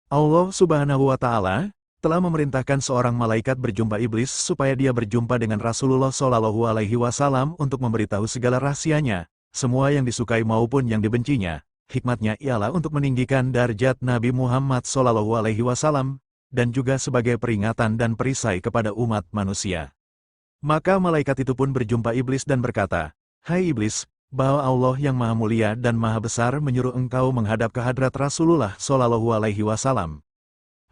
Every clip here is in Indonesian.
Allah Subhanahu wa Ta'ala telah memerintahkan seorang malaikat berjumpa iblis supaya dia berjumpa dengan Rasulullah Shallallahu Alaihi Wasallam untuk memberitahu segala rahasianya, semua yang disukai maupun yang dibencinya. Hikmatnya ialah untuk meninggikan darjat Nabi Muhammad Shallallahu Alaihi Wasallam dan juga sebagai peringatan dan perisai kepada umat manusia. Maka malaikat itu pun berjumpa iblis dan berkata, "Hai iblis, bahwa Allah yang Maha Mulia dan Maha Besar menyuruh engkau menghadap ke hadrat Rasulullah Shallallahu Alaihi Wasallam.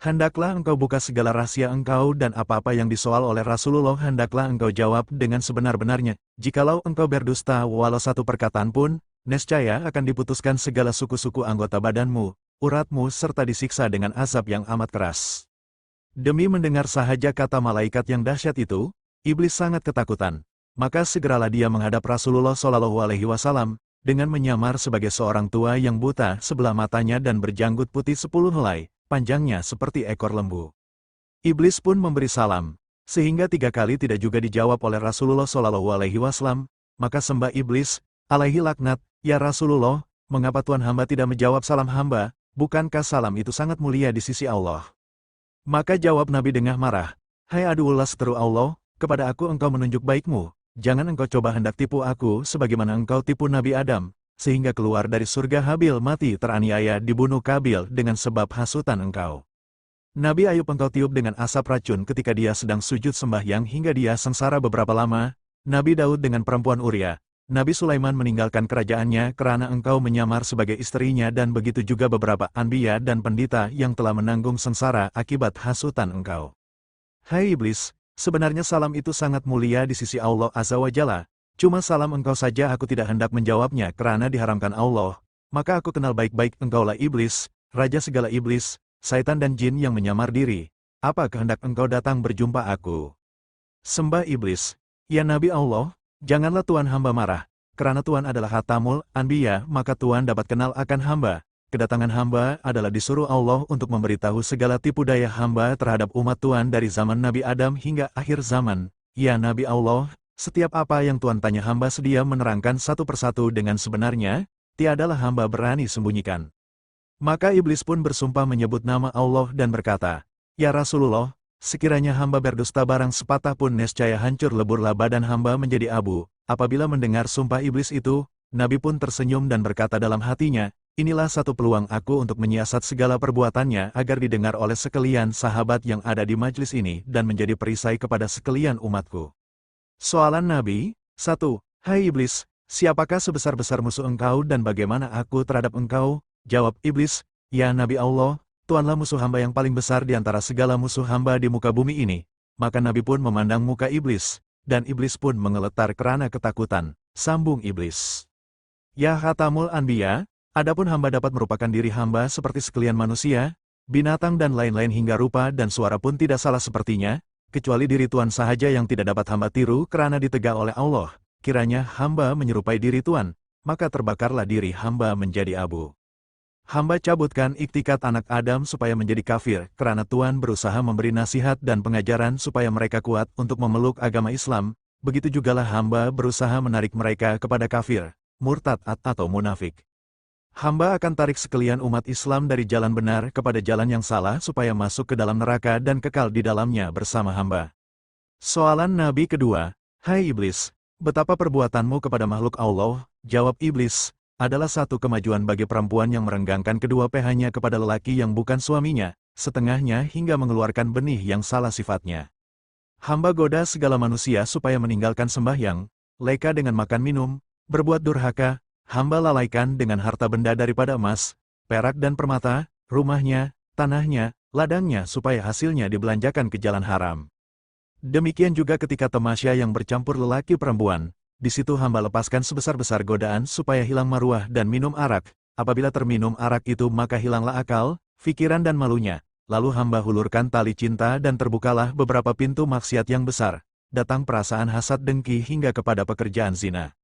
Hendaklah engkau buka segala rahasia engkau dan apa-apa yang disoal oleh Rasulullah hendaklah engkau jawab dengan sebenar-benarnya. Jikalau engkau berdusta walau satu perkataan pun, nescaya akan diputuskan segala suku-suku anggota badanmu, uratmu serta disiksa dengan azab yang amat keras." Demi mendengar sahaja kata malaikat yang dahsyat itu, iblis sangat ketakutan. Maka segeralah dia menghadap Rasulullah Shallallahu Alaihi Wasallam dengan menyamar sebagai seorang tua yang buta sebelah matanya dan berjanggut putih 10 helai, panjangnya seperti ekor lembu. Iblis pun memberi salam, sehingga 3 kali tidak juga dijawab oleh Rasulullah Shallallahu Alaihi Wasallam. Maka sembah iblis, alaihi laknat, "Ya Rasulullah, mengapa Tuhan hamba tidak menjawab salam hamba? Bukankah salam itu sangat mulia di sisi Allah?" Maka jawab Nabi dengan marah, "Hai aduullah seteru Allah, kepada aku engkau menunjuk baikmu, jangan engkau coba hendak tipu aku sebagaimana engkau tipu Nabi Adam, sehingga keluar dari surga Habil mati teraniaya dibunuh Kabil dengan sebab hasutan engkau. Nabi Ayub engkau tiup dengan asap racun ketika dia sedang sujud sembahyang hingga dia sengsara beberapa lama, Nabi Daud dengan perempuan Uria, Nabi Sulaiman meninggalkan kerajaannya karena engkau menyamar sebagai istrinya dan begitu juga beberapa anbiya dan pendeta yang telah menanggung sengsara akibat hasutan engkau. Hai iblis, sebenarnya salam itu sangat mulia di sisi Allah Azza wa Jalla, cuma salam engkau saja aku tidak hendak menjawabnya karena diharamkan Allah, maka aku kenal baik-baik engkaulah iblis, raja segala iblis, syaitan dan jin yang menyamar diri. Apa kehendak engkau datang berjumpa aku?" Sembah iblis, "Ya Nabi Allah, janganlah Tuhan hamba marah, karena Tuhan adalah Khatamul Anbiya maka Tuhan dapat kenal akan hamba. Kedatangan hamba adalah disuruh Allah untuk memberitahu segala tipu daya hamba terhadap umat Tuhan dari zaman Nabi Adam hingga akhir zaman. Ya Nabi Allah, setiap apa yang Tuhan tanya hamba sedia menerangkan satu persatu dengan sebenarnya, tiadalah hamba berani sembunyikan." Maka iblis pun bersumpah menyebut nama Allah dan berkata, "Ya Rasulullah, sekiranya hamba berdusta barang sepatah pun nescaya hancur leburlah badan hamba menjadi abu." Apabila mendengar sumpah iblis itu, Nabi pun tersenyum dan berkata dalam hatinya, "Inilah satu peluang aku untuk menyiasat segala perbuatannya agar didengar oleh sekalian sahabat yang ada di majlis ini dan menjadi perisai kepada sekalian umatku." Soalan Nabi, 1. Hai iblis, siapakah sebesar-besar musuh engkau dan bagaimana aku terhadap engkau? Jawab iblis, "Ya Nabi Allah, Tuhanlah musuh hamba yang paling besar di antara segala musuh hamba di muka bumi ini." Maka Nabi pun memandang muka iblis, dan iblis pun mengeletar karena ketakutan. Sambung iblis, "Ya Khatamul Anbiya, adapun hamba dapat merupakan diri hamba seperti sekalian manusia, binatang dan lain-lain hingga rupa dan suara pun tidak salah sepertinya, kecuali diri Tuhan sahaja yang tidak dapat hamba tiru karena ditegak oleh Allah. Kiranya hamba menyerupai diri Tuhan, maka terbakarlah diri hamba menjadi abu. Hamba cabutkan iktikat anak Adam supaya menjadi kafir, karena Tuhan berusaha memberi nasihat dan pengajaran supaya mereka kuat untuk memeluk agama Islam, begitu jugalah hamba berusaha menarik mereka kepada kafir, murtad atau munafik. Hamba akan tarik sekalian umat Islam dari jalan benar kepada jalan yang salah supaya masuk ke dalam neraka dan kekal di dalamnya bersama hamba." Soalan Nabi kedua, "Hai iblis, betapa perbuatanmu kepada makhluk Allah?" Jawab iblis, "Adalah satu kemajuan bagi perempuan yang merenggangkan kedua pehanya kepada lelaki yang bukan suaminya, setengahnya hingga mengeluarkan benih yang salah sifatnya. Hamba goda segala manusia supaya meninggalkan sembahyang, leka dengan makan minum, berbuat durhaka, hamba lalaikan dengan harta benda daripada emas, perak dan permata, rumahnya, tanahnya, ladangnya supaya hasilnya dibelanjakan ke jalan haram. Demikian juga ketika tamasya yang bercampur lelaki perempuan. Di situ hamba lepaskan sebesar-besar godaan supaya hilang maruah dan minum arak. Apabila terminum arak itu maka hilanglah akal, fikiran dan malunya. Lalu hamba hulurkan tali cinta dan terbukalah beberapa pintu maksiat yang besar. Datang perasaan hasad dengki hingga kepada pekerjaan zina.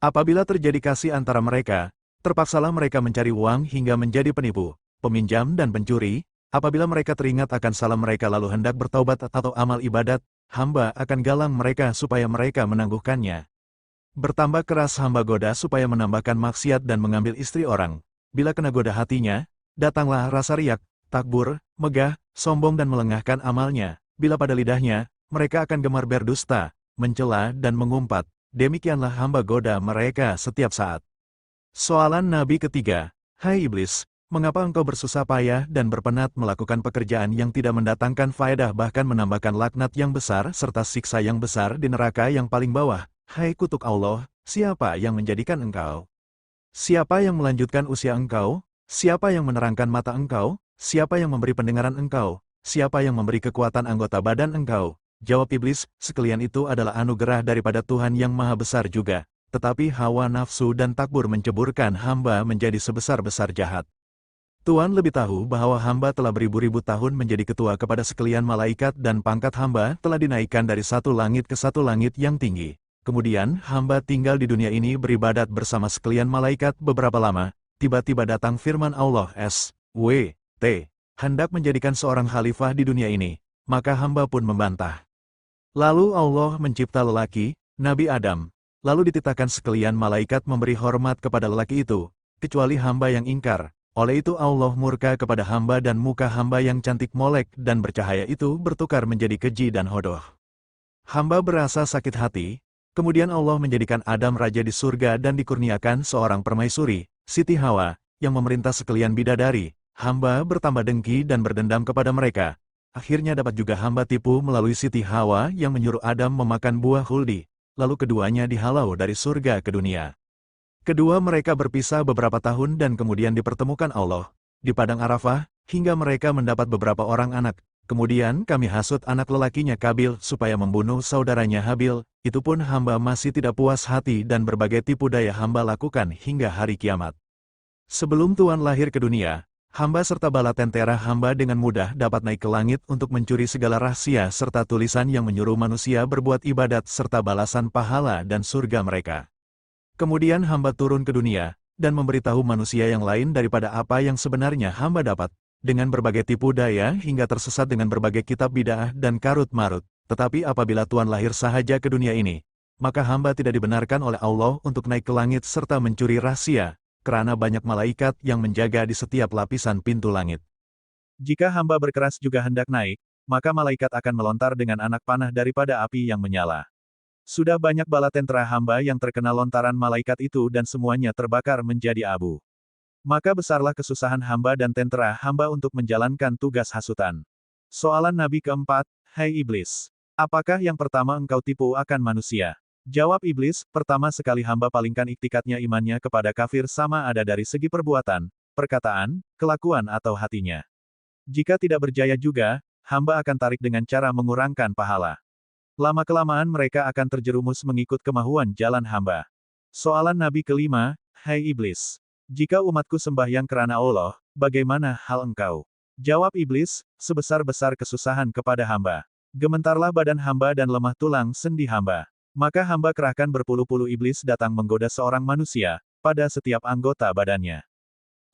Apabila terjadi kasih antara mereka, terpaksalah mereka mencari uang hingga menjadi penipu, peminjam dan pencuri. Apabila mereka teringat akan salah mereka lalu hendak bertaubat atau amal ibadat, hamba akan galang mereka supaya mereka menangguhkannya. Bertambah keras hamba goda supaya menambahkan maksiat dan mengambil istri orang. Bila kena goda hatinya, datanglah rasa riak, takbur, megah, sombong dan melengahkan amalnya. Bila pada lidahnya, mereka akan gemar berdusta, mencela dan mengumpat. Demikianlah hamba goda mereka setiap saat. Soalan Nabi ketiga, hai iblis, mengapa engkau bersusah payah dan berpenat melakukan pekerjaan yang tidak mendatangkan faedah bahkan menambahkan laknat yang besar serta siksa yang besar di neraka yang paling bawah? Hai kutuk Allah, siapa yang menjadikan engkau? Siapa yang melanjutkan usia engkau? Siapa yang menerangkan mata engkau? Siapa yang memberi pendengaran engkau? Siapa yang memberi kekuatan anggota badan engkau? Jawab iblis, sekalian itu adalah anugerah daripada Tuhan yang maha besar juga. Tetapi hawa nafsu dan takbur menceburkan hamba menjadi sebesar-besar jahat. Tuhan lebih tahu bahwa hamba telah beribu-ribu tahun menjadi ketua kepada sekalian malaikat dan pangkat hamba telah dinaikkan dari satu langit ke satu langit yang tinggi. Kemudian hamba tinggal di dunia ini beribadat bersama sekalian malaikat beberapa lama. Tiba-tiba datang firman Allah SWT, hendak menjadikan seorang khalifah di dunia ini. Maka hamba pun membantah. Lalu Allah mencipta lelaki, Nabi Adam. Lalu dititahkan sekalian malaikat memberi hormat kepada lelaki itu, kecuali hamba yang ingkar. Oleh itu Allah murka kepada hamba dan muka hamba yang cantik molek dan bercahaya itu bertukar menjadi keji dan hodoh. Hamba berasa sakit hati. Kemudian Allah menjadikan Adam raja di surga dan dikurniakan seorang permaisuri, Siti Hawa, yang memerintah sekalian bidadari. Hamba bertambah dengki dan berdendam kepada mereka. Akhirnya dapat juga hamba tipu melalui Siti Hawa yang menyuruh Adam memakan buah khuldi. Lalu keduanya dihalau dari surga ke dunia. Kedua mereka berpisah beberapa tahun dan kemudian dipertemukan Allah di padang Arafah, hingga mereka mendapat beberapa orang anak. Kemudian kami hasut anak lelakinya Kabil supaya membunuh saudaranya Habil. Itu pun hamba masih tidak puas hati dan berbagai tipu daya hamba lakukan hingga hari kiamat. Sebelum Tuhan lahir ke dunia, hamba serta bala tentera hamba dengan mudah dapat naik ke langit untuk mencuri segala rahasia serta tulisan yang menyuruh manusia berbuat ibadat serta balasan pahala dan surga mereka. Kemudian hamba turun ke dunia, dan memberitahu manusia yang lain daripada apa yang sebenarnya hamba dapat, dengan berbagai tipu daya hingga tersesat dengan berbagai kitab bid'ah dan karut-marut. Tetapi apabila Tuhan lahir sahaja ke dunia ini, maka hamba tidak dibenarkan oleh Allah untuk naik ke langit serta mencuri rahasia, karena banyak malaikat yang menjaga di setiap lapisan pintu langit. Jika hamba berkeras juga hendak naik, maka malaikat akan melontar dengan anak panah daripada api yang menyala. Sudah banyak bala tentera hamba yang terkena lontaran malaikat itu dan semuanya terbakar menjadi abu. Maka besarlah kesusahan hamba dan tentera hamba untuk menjalankan tugas hasutan. Soalan Nabi keempat, hai iblis, apakah yang pertama engkau tipu akan manusia? Jawab iblis, pertama sekali hamba palingkan iktikadnya imannya kepada kafir sama ada dari segi perbuatan, perkataan, kelakuan atau hatinya. Jika tidak berjaya juga, hamba akan tarik dengan cara mengurangkan pahala. Lama-kelamaan mereka akan terjerumus mengikut kemahuan jalan hamba. Soalan Nabi kelima, hai iblis, jika umatku sembahyang karena Allah, bagaimana hal engkau? Jawab iblis, sebesar-besar kesusahan kepada hamba. Gementarlah badan hamba dan lemah tulang sendi hamba. Maka hamba kerahkan berpuluh-puluh iblis datang menggoda seorang manusia, pada setiap anggota badannya.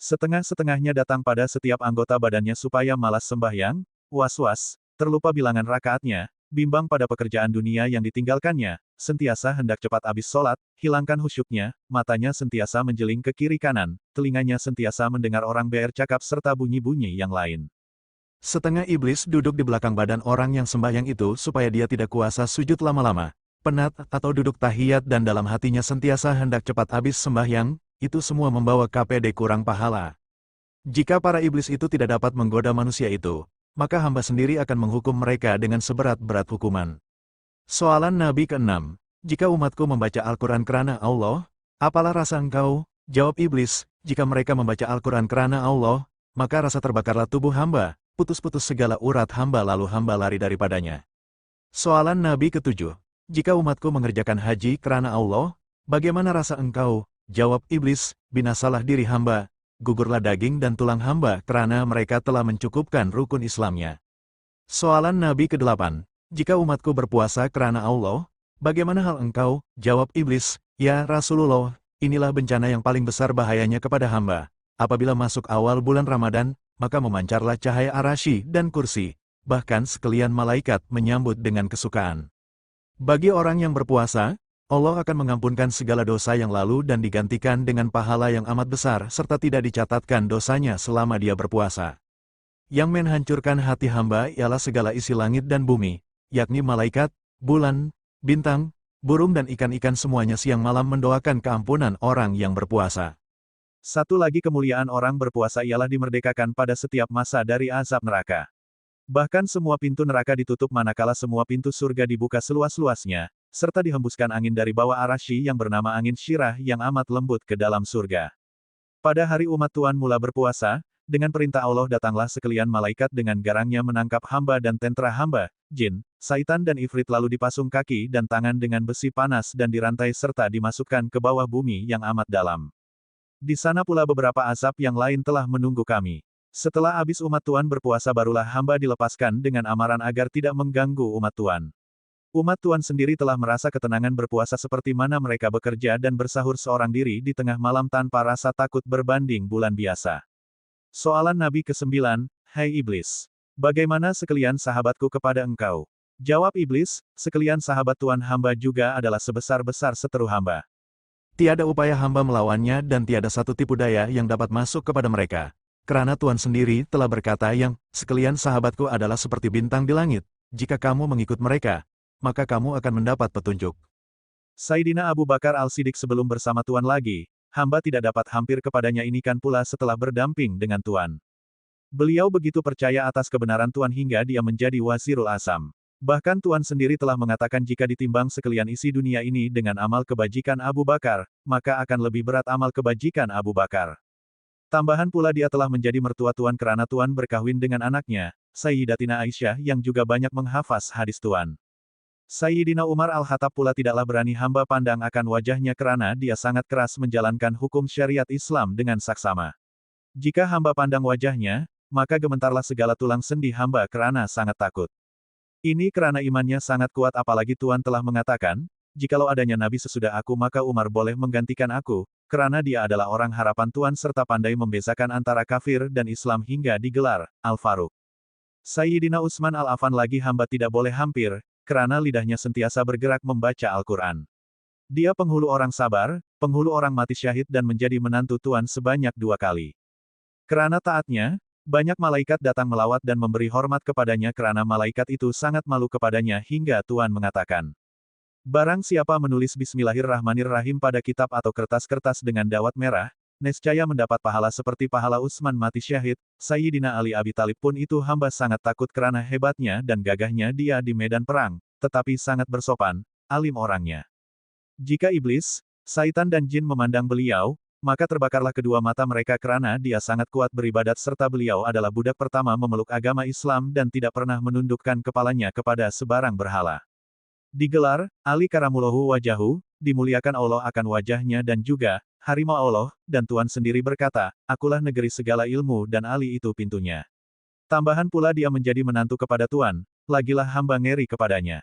Setengah-setengahnya datang pada setiap anggota badannya supaya malas sembahyang, was-was, terlupa bilangan rakaatnya, bimbang pada pekerjaan dunia yang ditinggalkannya, sentiasa hendak cepat habis sholat, hilangkan khusyuknya, matanya sentiasa menjeling ke kiri kanan, telinganya sentiasa mendengar orang bercakap serta bunyi-bunyi yang lain. Setengah iblis duduk di belakang badan orang yang sembahyang itu supaya dia tidak kuasa sujud lama-lama, penat atau duduk tahiyat dan dalam hatinya sentiasa hendak cepat habis sembahyang, itu semua membawa KPD kurang pahala. Jika para iblis itu tidak dapat menggoda manusia itu, maka hamba sendiri akan menghukum mereka dengan seberat-berat hukuman. Soalan Nabi ke-6, jika umatku membaca Al-Quran karena Allah, apalah rasa engkau? Jawab iblis, jika mereka membaca Al-Quran karena Allah, maka rasa terbakarlah tubuh hamba, putus-putus segala urat hamba lalu hamba lari daripadanya. Soalan Nabi ke-7, jika umatku mengerjakan haji karena Allah, bagaimana rasa engkau? Jawab iblis, binasalah diri hamba, gugurlah daging dan tulang hamba karena mereka telah mencukupkan rukun Islamnya. Soalan Nabi ke-8, jika umatku berpuasa karena Allah, bagaimana hal engkau? Jawab iblis, ya Rasulullah, inilah bencana yang paling besar bahayanya kepada hamba. Apabila masuk awal bulan Ramadan, maka memancarlah cahaya arasy dan kursi, bahkan sekalian malaikat menyambut dengan kesukaan. Bagi orang yang berpuasa, Allah akan mengampunkan segala dosa yang lalu dan digantikan dengan pahala yang amat besar serta tidak dicatatkan dosanya selama dia berpuasa. Yang menghancurkan hati hamba ialah segala isi langit dan bumi, yakni malaikat, bulan, bintang, burung dan ikan-ikan semuanya siang malam mendoakan keampunan orang yang berpuasa. Satu lagi kemuliaan orang berpuasa ialah dimerdekakan pada setiap masa dari azab neraka. Bahkan semua pintu neraka ditutup manakala semua pintu surga dibuka seluas-luasnya, serta dihembuskan angin dari bawah Arasy yang bernama angin Syirah yang amat lembut ke dalam surga. Pada hari umat Tuhan mula berpuasa, dengan perintah Allah datanglah sekalian malaikat dengan garangnya menangkap hamba dan tentara hamba, jin, syaitan dan ifrit lalu dipasung kaki dan tangan dengan besi panas dan dirantai serta dimasukkan ke bawah bumi yang amat dalam. Di sana pula beberapa azab yang lain telah menunggu kami. Setelah habis umat Tuhan berpuasa barulah hamba dilepaskan dengan amaran agar tidak mengganggu umat Tuhan. Umat Tuhan sendiri telah merasa ketenangan berpuasa seperti mana mereka bekerja dan bersahur seorang diri di tengah malam tanpa rasa takut berbanding bulan biasa. Soalan Nabi ke-9, Hai Iblis. Bagaimana sekalian sahabatku kepada engkau? Jawab Iblis, sekalian sahabat Tuhan hamba juga adalah sebesar-besar seteru hamba. Tiada upaya hamba melawannya dan tiada satu tipu daya yang dapat masuk kepada mereka. Kerana Tuhan sendiri telah berkata yang, sekalian sahabatku adalah seperti bintang di langit. Jika kamu mengikut mereka, maka kamu akan mendapat petunjuk. Sayyidina Abu Bakar Al-Siddiq sebelum bersama Tuhan lagi, hamba tidak dapat hampir kepadanya ini kan pula setelah berdamping dengan Tuhan. Beliau begitu percaya atas kebenaran Tuhan hingga dia menjadi Wazirul Asam. Bahkan Tuhan sendiri telah mengatakan jika ditimbang sekalian isi dunia ini dengan amal kebajikan Abu Bakar, maka akan lebih berat amal kebajikan Abu Bakar. Tambahan pula dia telah menjadi mertua Tuhan kerana Tuhan berkahwin dengan anaknya, Sayyidatina Aisyah yang juga banyak menghafaz hadis Tuhan. Sayyidina Umar Al-Khattab pula tidaklah berani hamba pandang akan wajahnya kerana dia sangat keras menjalankan hukum syariat Islam dengan saksama. Jika hamba pandang wajahnya, maka gementarlah segala tulang sendi hamba kerana sangat takut. Ini kerana imannya sangat kuat apalagi Tuhan telah mengatakan, jikalau adanya Nabi sesudah aku maka Umar boleh menggantikan aku, kerana dia adalah orang harapan Tuhan serta pandai membezakan antara kafir dan Islam hingga digelar, Al-Faruq. Sayyidina Utsman Al-Affan lagi hamba tidak boleh hampir, kerana lidahnya sentiasa bergerak membaca Al-Quran. Dia penghulu orang sabar, penghulu orang mati syahid dan menjadi menantu Tuhan sebanyak 2 kali. Kerana taatnya, banyak malaikat datang melawat dan memberi hormat kepadanya kerana malaikat itu sangat malu kepadanya hingga Tuhan mengatakan, barang siapa menulis Bismillahirrahmanirrahim pada kitab atau kertas-kertas dengan dawat merah, nescaya mendapat pahala seperti pahala Utsman mati syahid. Sayyidina Ali Abi Thalib pun itu hamba sangat takut kerana hebatnya dan gagahnya dia di medan perang, tetapi sangat bersopan, alim orangnya. Jika iblis, syaitan dan jin memandang beliau, maka terbakarlah kedua mata mereka kerana dia sangat kuat beribadat serta beliau adalah budak pertama memeluk agama Islam dan tidak pernah menundukkan kepalanya kepada sebarang berhala. Digelar, Ali Karamullahu Wajahu, dimuliakan Allah akan wajahnya dan juga, harimau Allah, dan Tuhan sendiri berkata, akulah negeri segala ilmu dan Ali itu pintunya. Tambahan pula dia menjadi menantu kepada Tuhan, lagilah hamba ngeri kepadanya.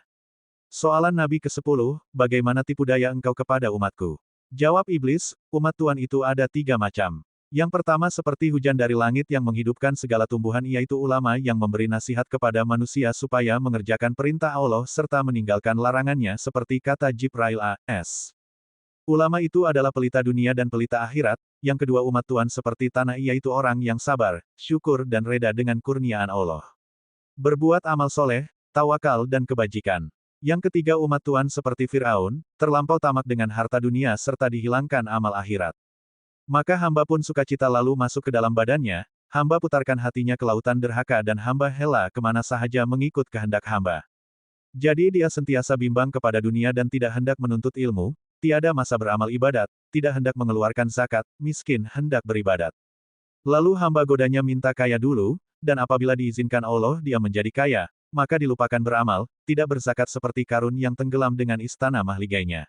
Soalan Nabi ke-10, bagaimana tipu daya engkau kepada umatku? Jawab Iblis, umat Tuhan itu ada 3 macam. Yang pertama seperti hujan dari langit yang menghidupkan segala tumbuhan yaitu ulama yang memberi nasihat kepada manusia supaya mengerjakan perintah Allah serta meninggalkan larangannya seperti kata Jibril a.s. Ulama itu adalah pelita dunia dan pelita akhirat. Yang kedua umat Tuhan seperti tanah yaitu orang yang sabar, syukur dan reda dengan kurniaan Allah. Berbuat amal soleh, tawakal dan kebajikan. Yang ketiga umat Tuhan seperti Fir'aun, terlampau tamak dengan harta dunia serta dihilangkan amal akhirat. Maka hamba pun sukacita lalu masuk ke dalam badannya, hamba putarkan hatinya ke lautan derhaka dan hamba hela kemana sahaja mengikut kehendak hamba. Jadi dia sentiasa bimbang kepada dunia dan tidak hendak menuntut ilmu, tiada masa beramal ibadat, tidak hendak mengeluarkan zakat, miskin hendak beribadat. Lalu hamba godanya minta kaya dulu, dan apabila diizinkan Allah dia menjadi kaya, maka dilupakan beramal, tidak berzakat seperti Karun yang tenggelam dengan istana mahligainya.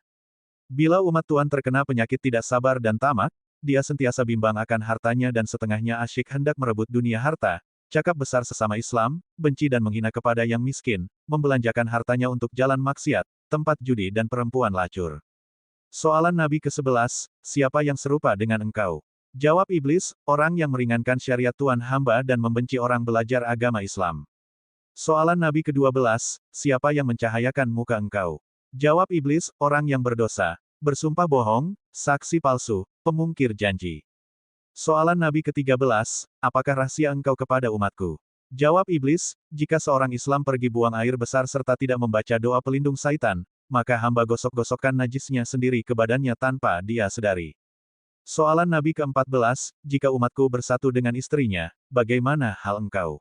Bila umat Tuhan terkena penyakit tidak sabar dan tamak, dia sentiasa bimbang akan hartanya dan setengahnya asyik hendak merebut dunia harta, cakap besar sesama Islam, benci dan menghina kepada yang miskin, membelanjakan hartanya untuk jalan maksiat, tempat judi dan perempuan lacur. Soalan Nabi ke-11, siapa yang serupa dengan engkau? Jawab Iblis, orang yang meringankan syariat Tuhan hamba dan membenci orang belajar agama Islam. Soalan Nabi ke-12, siapa yang mencahayakan muka engkau? Jawab Iblis, orang yang berdosa, bersumpah bohong, saksi palsu, pemungkir janji. Soalan Nabi ke-13, apakah rahasia engkau kepada umatku? Jawab iblis, jika seorang Islam pergi buang air besar serta tidak membaca doa pelindung syaitan, maka hamba gosok-gosokkan najisnya sendiri ke badannya tanpa dia sadari. Soalan Nabi ke-14, jika umatku bersatu dengan istrinya, bagaimana hal engkau?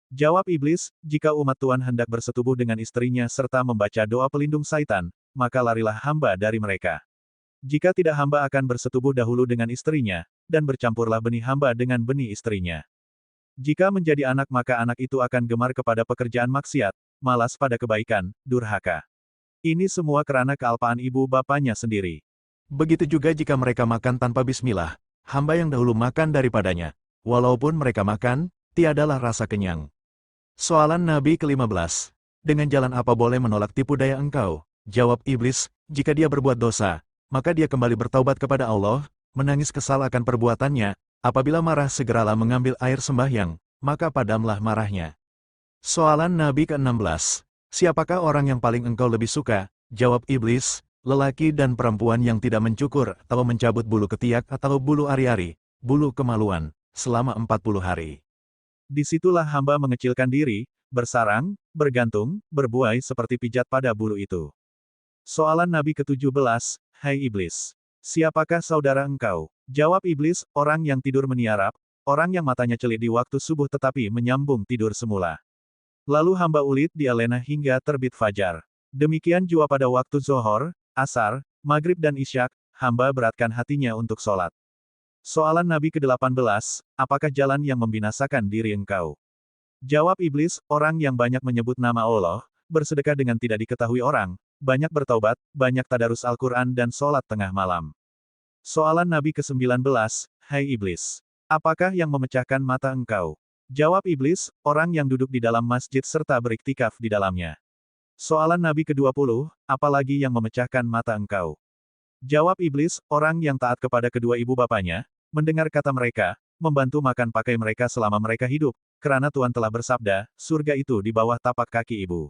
Jawab iblis, jika umat Tuhan hendak bersetubuh dengan istrinya serta membaca doa pelindung syaitan, maka larilah hamba dari mereka. Jika tidak hamba akan bersetubuh dahulu dengan istrinya, dan bercampurlah benih hamba dengan benih istrinya. Jika menjadi anak maka anak itu akan gemar kepada pekerjaan maksiat, malas pada kebaikan, durhaka. Ini semua karena kealpaan ibu bapanya sendiri. Begitu juga jika mereka makan tanpa bismillah, hamba yang dahulu makan daripadanya. Walaupun mereka makan, tiadalah rasa kenyang. Soalan Nabi ke-15. Dengan jalan apa boleh menolak tipu daya engkau? Jawab iblis, jika dia berbuat dosa, maka dia kembali bertaubat kepada Allah, menangis kesal akan perbuatannya, apabila marah segeralah mengambil air sembahyang, maka padamlah marahnya. Soalan Nabi ke-16. Siapakah orang yang paling engkau lebih suka? Jawab iblis, lelaki dan perempuan yang tidak mencukur atau mencabut bulu ketiak atau bulu ari-ari, bulu kemaluan, selama 40 hari. Disitulah hamba mengecilkan diri, bersarang, bergantung, berbuai seperti pijat pada bulu itu. Soalan Nabi ke-17, hai iblis. Siapakah saudara engkau? Jawab iblis, orang yang tidur meniarap, orang yang matanya celik di waktu subuh tetapi menyambung tidur semula. Lalu hamba ulit dia lena hingga terbit fajar. Demikian jua pada waktu zohor, asar, maghrib dan isyak, hamba beratkan hatinya untuk sholat. Soalan Nabi ke-18, apakah jalan yang membinasakan diri engkau? Jawab iblis, orang yang banyak menyebut nama Allah, bersedekah dengan tidak diketahui orang, banyak bertaubat, banyak tadarus Al-Quran dan sholat tengah malam. Soalan Nabi ke-19, hai iblis. Apakah yang memecahkan mata engkau? Jawab iblis, orang yang duduk di dalam masjid serta beriktikaf di dalamnya. Soalan Nabi ke-20, apalagi yang memecahkan mata engkau? Jawab iblis, orang yang taat kepada kedua ibu bapanya, mendengar kata mereka, membantu makan pakai mereka selama mereka hidup, karena Tuhan telah bersabda, surga itu di bawah tapak kaki ibu.